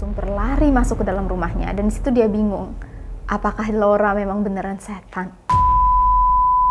langsung berlari masuk ke dalam rumahnya. Dan disitu dia bingung, apakah Laura memang beneran setan?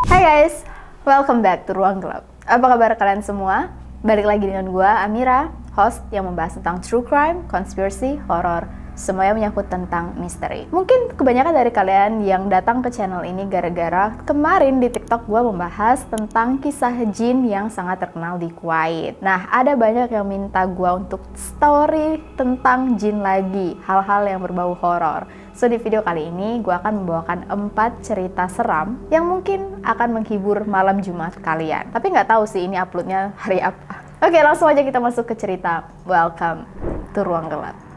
Hai guys, welcome back to Ruang Gelap. Apa kabar kalian semua? Balik lagi dengan gua, Amira, host yang membahas tentang true crime, conspiracy, horror, semua yang menyangkut tentang misteri. Mungkin kebanyakan dari kalian yang datang ke channel ini gara-gara kemarin di TikTok gue membahas tentang kisah jin yang sangat terkenal di Kuwait. Nah, ada banyak yang minta gue untuk story tentang jin lagi, hal-hal yang berbau horor. So, di video kali ini gue akan membawakan 4 cerita seram yang mungkin akan menghibur malam Jumat kalian. Tapi nggak tahu sih ini uploadnya hari apa. Oke, langsung aja kita masuk ke cerita. Welcome to Ruang Gelap.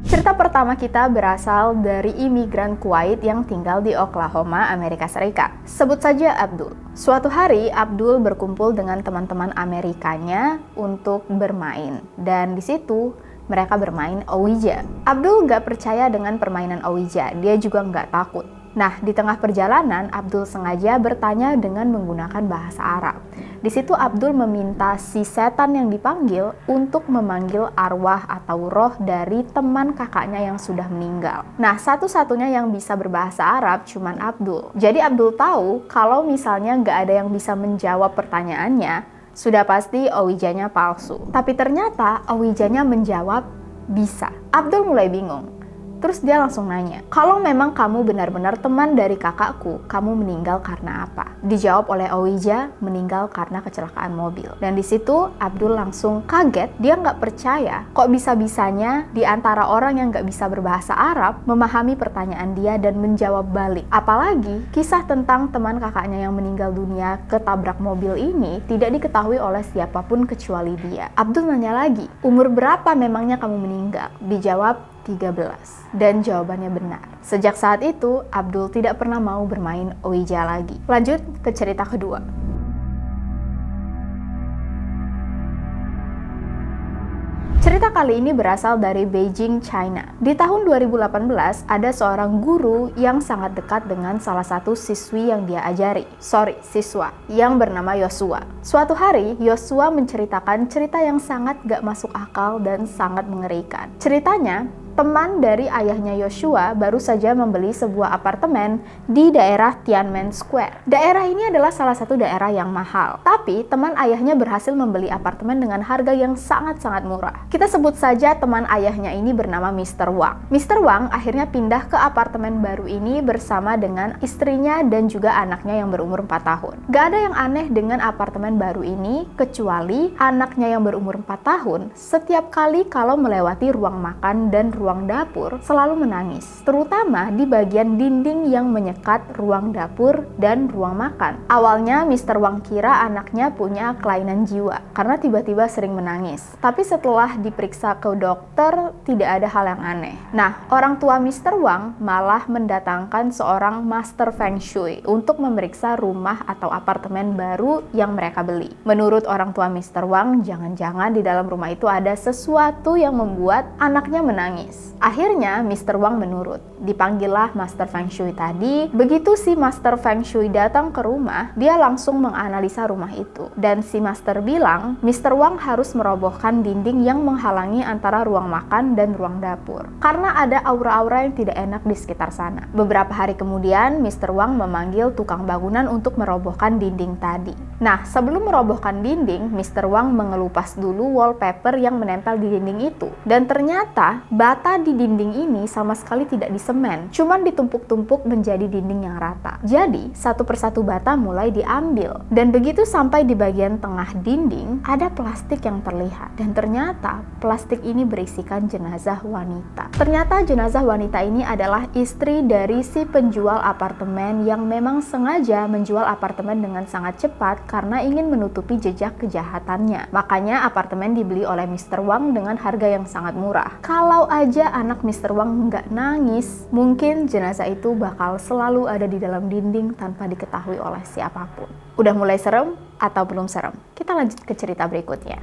Cerita pertama kita berasal dari imigran Kuwait yang tinggal di Oklahoma, Amerika Serikat. Sebut saja Abdul. Suatu hari, Abdul berkumpul dengan teman-teman Amerikanya untuk bermain. Dan di situ, mereka bermain Ouija. Abdul gak percaya dengan permainan Ouija, dia juga gak takut. Nah, di tengah perjalanan, Abdul sengaja bertanya dengan menggunakan bahasa Arab. Di situ Abdul meminta si setan yang dipanggil untuk memanggil arwah atau roh dari teman kakaknya yang sudah meninggal. Nah, satu-satunya yang bisa berbahasa Arab cuman Abdul. Jadi Abdul tahu kalau misalnya nggak ada yang bisa menjawab pertanyaannya, sudah pasti Ouija-nya palsu. Tapi ternyata Ouija-nya menjawab bisa. Abdul mulai bingung. Terus dia langsung nanya, kalau memang kamu benar-benar teman dari kakakku, kamu meninggal karena apa? Dijawab oleh Ouija, meninggal karena kecelakaan mobil. Dan di situ Abdul langsung kaget, dia nggak percaya kok bisa-bisanya di antara orang yang nggak bisa berbahasa Arab memahami pertanyaan dia dan menjawab balik. Apalagi kisah tentang teman kakaknya yang meninggal dunia ketabrak mobil ini tidak diketahui oleh siapapun kecuali dia. Abdul nanya lagi, umur berapa memangnya kamu meninggal? Dijawab 13. Dan jawabannya benar. Sejak saat itu, Abdul tidak pernah mau bermain Ouija lagi. Lanjut ke cerita kedua. Cerita kali ini berasal dari Beijing, China. Di tahun 2018, ada seorang guru yang sangat dekat dengan salah satu siswa yang bernama Yosua. Suatu hari, Yosua menceritakan cerita yang sangat gak masuk akal dan sangat mengerikan. Ceritanya, teman dari ayahnya Yosua baru saja membeli sebuah apartemen di daerah Tiananmen Square. Daerah ini adalah salah satu daerah yang mahal. Tapi teman ayahnya berhasil membeli apartemen dengan harga yang sangat-sangat murah. Kita sebut saja teman ayahnya ini bernama Mr. Wang. Mr. Wang akhirnya pindah ke apartemen baru ini bersama dengan istrinya dan juga anaknya yang berumur 4 tahun. Gak ada yang aneh dengan apartemen baru ini kecuali anaknya yang berumur 4 tahun setiap kali kalau melewati ruang makan dan ruang dapur selalu menangis, terutama di bagian dinding yang menyekat ruang dapur dan ruang makan. Awalnya Mr. Wang kira anaknya punya kelainan jiwa karena tiba-tiba sering menangis. Tapi setelah diperiksa ke dokter, tidak ada hal yang aneh. Nah, orang tua Mr. Wang malah mendatangkan seorang master feng shui untuk memeriksa rumah atau apartemen baru yang mereka beli. Menurut orang tua Mr. Wang, jangan-jangan di dalam rumah itu ada sesuatu yang membuat anaknya menangis. Akhirnya Mr. Wang menurut. Dipanggillah Master Feng Shui tadi. Begitu si Master Feng Shui datang ke rumah, dia langsung menganalisa rumah itu. Dan si Master bilang, Mr. Wang harus merobohkan dinding yang menghalangi antara ruang makan dan ruang dapur. Karena ada aura-aura yang tidak enak di sekitar sana. Beberapa hari kemudian, Mr. Wang memanggil tukang bangunan untuk merobohkan dinding tadi. Nah, sebelum merobohkan dinding, Mr. Wang mengelupas dulu wallpaper yang menempel di dinding itu. Dan ternyata, bata di dinding ini sama sekali tidak disemen, cuman ditumpuk-tumpuk menjadi dinding yang rata. Jadi, satu persatu bata mulai diambil. Dan begitu sampai di bagian tengah dinding, ada plastik yang terlihat. Dan ternyata, plastik ini berisikan jenazah wanita. Ternyata jenazah wanita ini adalah istri dari si penjual apartemen yang memang sengaja menjual apartemen dengan sangat cepat karena ingin menutupi jejak kejahatannya. Makanya apartemen dibeli oleh Mr. Wang dengan harga yang sangat murah. Kalau saja anak Mr. Wang nggak nangis, mungkin jenazah itu bakal selalu ada di dalam dinding tanpa diketahui oleh siapapun. Udah mulai serem atau belum serem? Kita lanjut ke cerita berikutnya.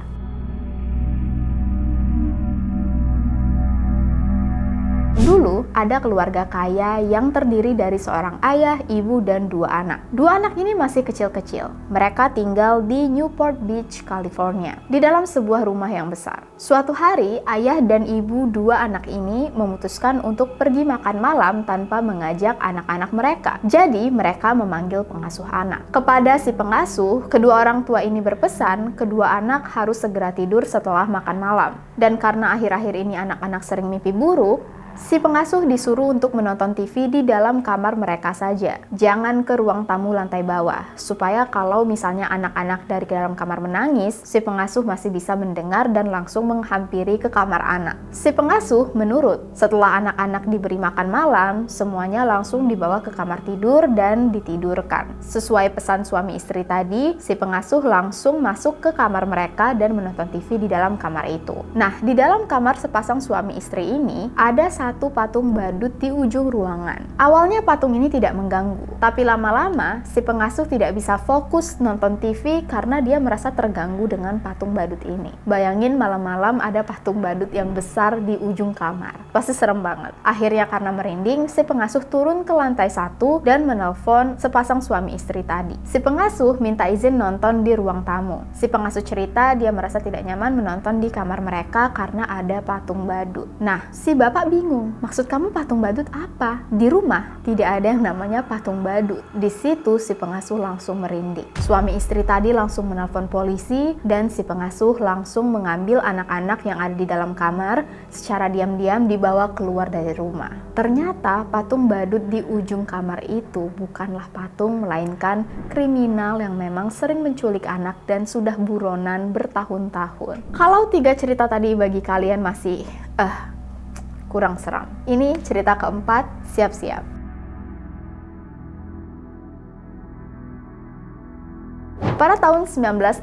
Dulu ada keluarga kaya yang terdiri dari seorang ayah, ibu, dan 2 anak. 2 anak ini masih kecil-kecil. Mereka tinggal di Newport Beach, California, di dalam sebuah rumah yang besar. Suatu hari, ayah dan ibu 2 anak ini memutuskan untuk pergi makan malam tanpa mengajak anak-anak mereka. Jadi, mereka memanggil pengasuh anak. Kepada si pengasuh, kedua orang tua ini berpesan kedua anak harus segera tidur setelah makan malam. Dan karena akhir-akhir ini anak-anak sering mimpi buruk, si pengasuh disuruh untuk menonton TV di dalam kamar mereka saja. Jangan ke ruang tamu lantai bawah, supaya kalau misalnya anak-anak dari dalam kamar menangis, si pengasuh masih bisa mendengar dan langsung menghampiri ke kamar anak. Si pengasuh menurut. Setelah anak-anak diberi makan malam, semuanya langsung dibawa ke kamar tidur dan ditidurkan. Sesuai pesan suami istri tadi, si pengasuh langsung masuk ke kamar mereka dan menonton TV di dalam kamar itu. Nah, di dalam kamar sepasang suami istri ini, ada satu patung badut di ujung ruangan. Awalnya patung ini tidak mengganggu, tapi lama-lama si pengasuh tidak bisa fokus nonton TV karena dia merasa terganggu dengan patung badut ini. Bayangin malam-malam ada patung badut yang besar di ujung kamar. Pasti serem banget. Akhirnya karena merinding, si pengasuh turun ke lantai 1 dan menelpon sepasang suami istri tadi. Si pengasuh minta izin nonton di ruang tamu. Si pengasuh cerita dia merasa tidak nyaman menonton di kamar mereka karena ada patung badut. Nah, si bapak bingung. Maksud kamu patung badut apa? Di rumah tidak ada yang namanya patung badut. Di situ si pengasuh langsung merinding. Suami istri tadi langsung menelpon polisi dan si pengasuh langsung mengambil anak-anak yang ada di dalam kamar, secara diam-diam dibawa keluar dari rumah. Ternyata patung badut di ujung kamar itu bukanlah patung, melainkan kriminal yang memang sering menculik anak dan sudah buronan bertahun-tahun. Kalau 3 cerita tadi bagi kalian masih kurang seram, ini cerita keempat, siap-siap. Pada tahun 1988,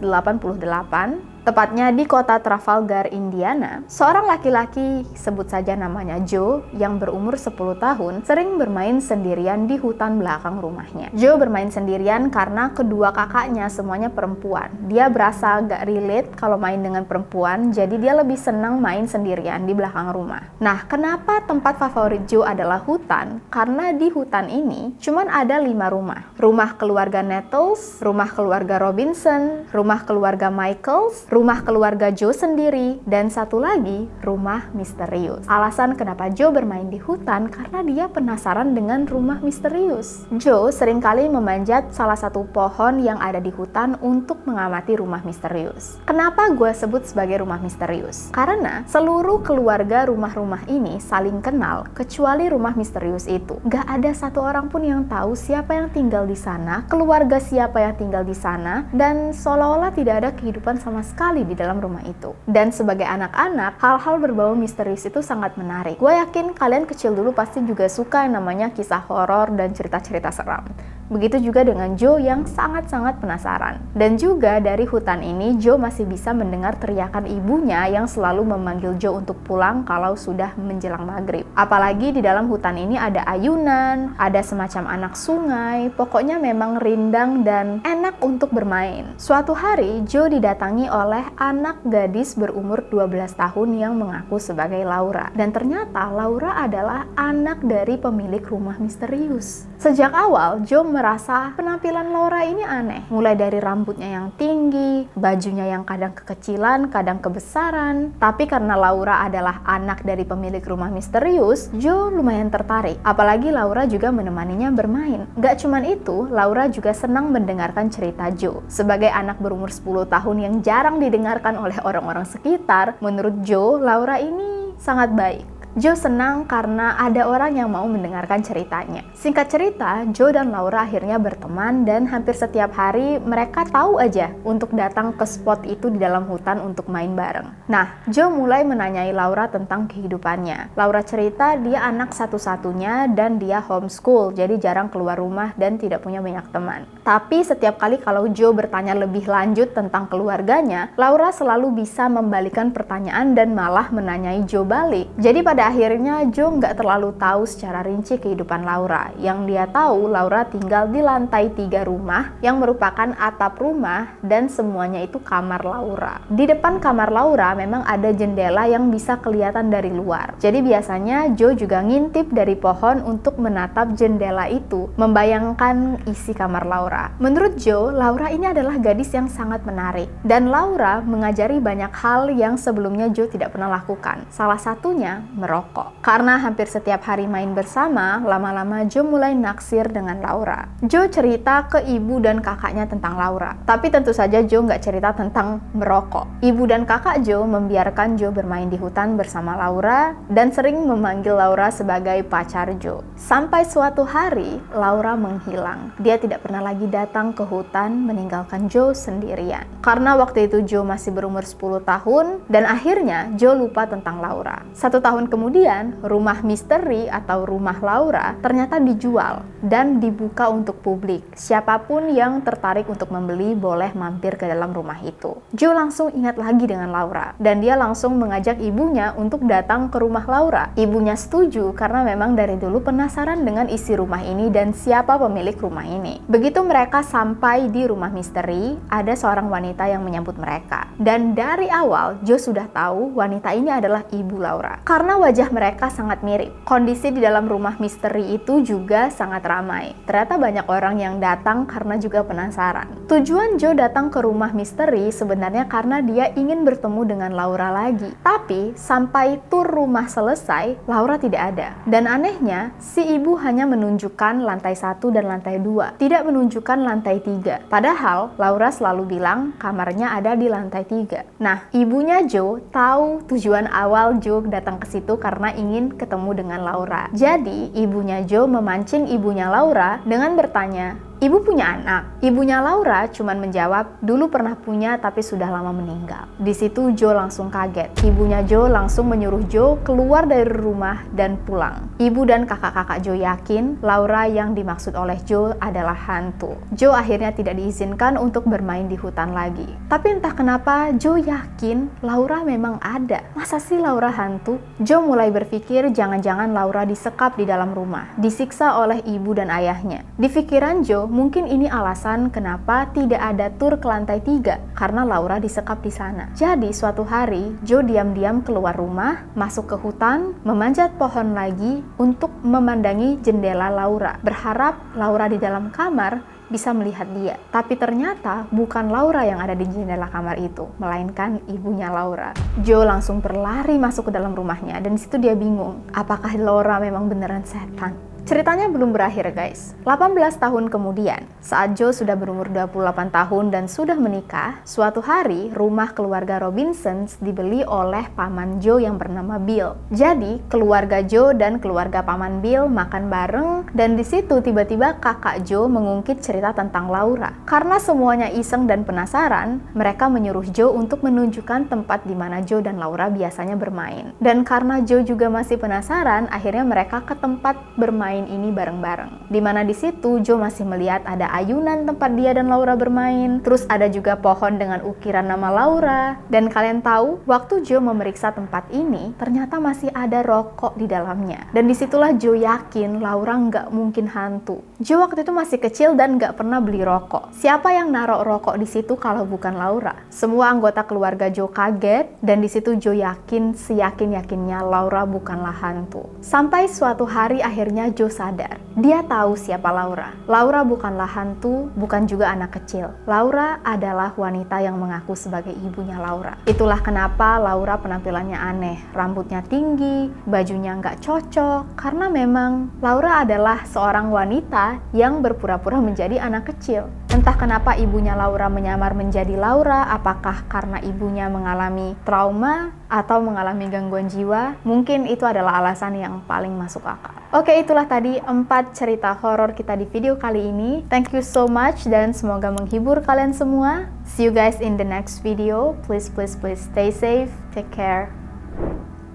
tepatnya di kota Trafalgar, Indiana, seorang laki-laki, sebut saja namanya Joe, yang berumur 10 tahun, sering bermain sendirian di hutan belakang rumahnya. Joe bermain sendirian karena kedua kakaknya semuanya perempuan. Dia berasa gak relate kalau main dengan perempuan, jadi dia lebih senang main sendirian di belakang rumah. Nah, kenapa tempat favorit Joe adalah hutan? Karena di hutan ini cuman ada 5 rumah. Rumah keluarga Nettles, rumah keluarga Robinson, rumah keluarga Michaels, rumah keluarga Joe sendiri, dan satu lagi, rumah misterius. Alasan kenapa Joe bermain di hutan karena dia penasaran dengan rumah misterius. Joe seringkali memanjat salah satu pohon yang ada di hutan untuk mengamati rumah misterius. Kenapa gue sebut sebagai rumah misterius? Karena seluruh keluarga rumah-rumah ini saling kenal, kecuali rumah misterius itu. Gak ada satu orang pun yang tahu siapa yang tinggal di sana, keluarga siapa yang tinggal di sana, dan seolah-olah tidak ada kehidupan sama sekali di dalam rumah itu. Dan sebagai anak-anak, hal-hal berbau misterius itu sangat menarik. Gue yakin kalian kecil dulu pasti juga suka yang namanya kisah horor dan cerita-cerita seram. Begitu juga dengan Joe yang sangat-sangat penasaran. Dan juga dari hutan ini, Joe masih bisa mendengar teriakan ibunya yang selalu memanggil Joe untuk pulang kalau sudah menjelang maghrib. Apalagi di dalam hutan ini ada ayunan, ada semacam anak sungai, pokoknya memang rindang dan enak untuk bermain. Suatu hari, Joe didatangi oleh anak gadis berumur 12 tahun yang mengaku sebagai Laura. Dan ternyata Laura adalah anak dari pemilik rumah misterius. Sejak awal, Joe merasa penampilan Laura ini aneh. Mulai dari rambutnya yang tinggi, bajunya yang kadang kekecilan, kadang kebesaran. Tapi karena Laura adalah anak dari pemilik rumah misterius, Joe lumayan tertarik. Apalagi Laura juga menemaninya bermain. Gak cuman itu, Laura juga senang mendengarkan cerita Joe. Sebagai anak berumur 10 tahun yang jarang didengarkan oleh orang-orang sekitar, menurut Joe, Laura ini sangat baik. Joe senang karena ada orang yang mau mendengarkan ceritanya. Singkat cerita, Joe dan Laura akhirnya berteman dan hampir setiap hari mereka tahu aja untuk datang ke spot itu di dalam hutan untuk main bareng. Nah, Joe mulai menanyai Laura tentang kehidupannya. Laura cerita dia anak satu-satunya dan dia homeschool, jadi jarang keluar rumah dan tidak punya banyak teman. Tapi setiap kali kalau Joe bertanya lebih lanjut tentang keluarganya, Laura selalu bisa membalikan pertanyaan dan malah menanyai Joe balik. Jadi pada Pada akhirnya Joe nggak terlalu tahu secara rinci kehidupan Laura. Yang dia tahu Laura tinggal di lantai 3 rumah yang merupakan atap rumah dan semuanya itu kamar Laura. Di depan kamar Laura memang ada jendela yang bisa kelihatan dari luar. Jadi biasanya Joe juga ngintip dari pohon untuk menatap jendela itu, membayangkan isi kamar Laura. Menurut Joe, Laura ini adalah gadis yang sangat menarik dan Laura mengajari banyak hal yang sebelumnya Joe tidak pernah lakukan. Salah satunya merokok. Karena hampir setiap hari main bersama, lama-lama Joe mulai naksir dengan Laura. Joe cerita ke ibu dan kakaknya tentang Laura. Tapi tentu saja Joe nggak cerita tentang merokok. Ibu dan kakak Joe membiarkan Joe bermain di hutan bersama Laura dan sering memanggil Laura sebagai pacar Joe. Sampai suatu hari, Laura menghilang. Dia tidak pernah lagi datang ke hutan meninggalkan Joe sendirian. Karena waktu itu Joe masih berumur 10 tahun dan akhirnya Joe lupa tentang Laura. 1 tahun kemudian, rumah misteri atau rumah Laura ternyata dijual dan dibuka untuk publik. Siapapun yang tertarik untuk membeli boleh mampir ke dalam rumah itu. Joe langsung ingat lagi dengan Laura dan dia langsung mengajak ibunya untuk datang ke rumah Laura. Ibunya setuju karena memang dari dulu penasaran dengan isi rumah ini dan siapa pemilik rumah ini. Begitu mereka sampai di rumah misteri, ada seorang wanita yang menyambut mereka. Dan dari awal, Joe sudah tahu wanita ini adalah ibu Laura. Karena wajah mereka sangat mirip. Kondisi di dalam rumah misteri itu juga sangat ramai. Ternyata banyak orang yang datang karena juga penasaran. Tujuan Joe datang ke rumah misteri sebenarnya karena dia ingin bertemu dengan Laura lagi. Tapi sampai tur rumah selesai, Laura tidak ada. Dan anehnya, si ibu hanya menunjukkan lantai 1 dan lantai 2, tidak menunjukkan lantai 3. Padahal Laura selalu bilang kamarnya ada di lantai 3. Nah, ibunya Joe tahu tujuan awal Joe datang ke situ karena ingin ketemu dengan Laura. Jadi, ibunya Joe memancing ibunya Laura dengan bertanya, "Ibu punya anak?" Ibunya Laura cuman menjawab, "Dulu pernah punya tapi sudah lama meninggal." Di situ Joe langsung kaget. Ibunya Joe langsung menyuruh Joe keluar dari rumah dan pulang. Ibu dan kakak-kakak Joe yakin Laura yang dimaksud oleh Joe adalah hantu. Joe akhirnya tidak diizinkan untuk bermain di hutan lagi. Tapi entah kenapa Joe yakin Laura memang ada. Masa sih Laura hantu? Joe mulai berpikir jangan-jangan Laura disekap di dalam rumah, disiksa oleh ibu dan ayahnya. Di pikiran Joe, mungkin ini alasan kenapa tidak ada tur ke lantai 3, karena Laura disekap di sana. Jadi suatu hari, Joe diam-diam keluar rumah, masuk ke hutan, memanjat pohon lagi untuk memandangi jendela Laura. Berharap Laura di dalam kamar bisa melihat dia. Tapi ternyata bukan Laura yang ada di jendela kamar itu, melainkan ibunya Laura. Joe langsung berlari masuk ke dalam rumahnya dan di situ dia bingung, apakah Laura memang beneran setan? Ceritanya belum berakhir guys. 18 tahun kemudian, saat Joe sudah berumur 28 tahun dan sudah menikah, suatu hari rumah keluarga Robinsons dibeli oleh paman Joe yang bernama Bill. Jadi, keluarga Joe dan keluarga paman Bill makan bareng dan di situ tiba-tiba kakak Joe mengungkit cerita tentang Laura. Karena semuanya iseng dan penasaran, mereka menyuruh Joe untuk menunjukkan tempat di mana Joe dan Laura biasanya bermain. Dan karena Joe juga masih penasaran, akhirnya mereka ke tempat bermain ini bareng-bareng. Dimana di situ Joe masih melihat ada ayunan tempat dia dan Laura bermain. Terus ada juga pohon dengan ukiran nama Laura. Dan kalian tahu, waktu Joe memeriksa tempat ini, ternyata masih ada rokok di dalamnya. Dan disitulah Joe yakin Laura nggak mungkin hantu. Joe waktu itu masih kecil dan nggak pernah beli rokok. Siapa yang naruh rokok di situ kalau bukan Laura? Semua anggota keluarga Joe kaget dan di situ Joe yakin, seyakin-yakinnya Laura bukanlah hantu. Sampai suatu hari akhirnya Joe sadar. Dia tahu siapa Laura. Laura bukanlah hantu, bukan juga anak kecil. Laura adalah wanita yang mengaku sebagai ibunya Laura. Itulah kenapa Laura penampilannya aneh. Rambutnya tinggi, bajunya nggak cocok, karena memang Laura adalah seorang wanita yang berpura-pura menjadi anak kecil. Entah kenapa ibunya Laura menyamar menjadi Laura, apakah karena ibunya mengalami trauma atau mengalami gangguan jiwa? Mungkin itu adalah alasan yang paling masuk akal. Oke, itulah tadi 4 cerita horor kita di video kali ini. Thank you so much dan semoga menghibur kalian semua. See you guys in the next video. Please stay safe, take care,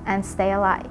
and stay alive.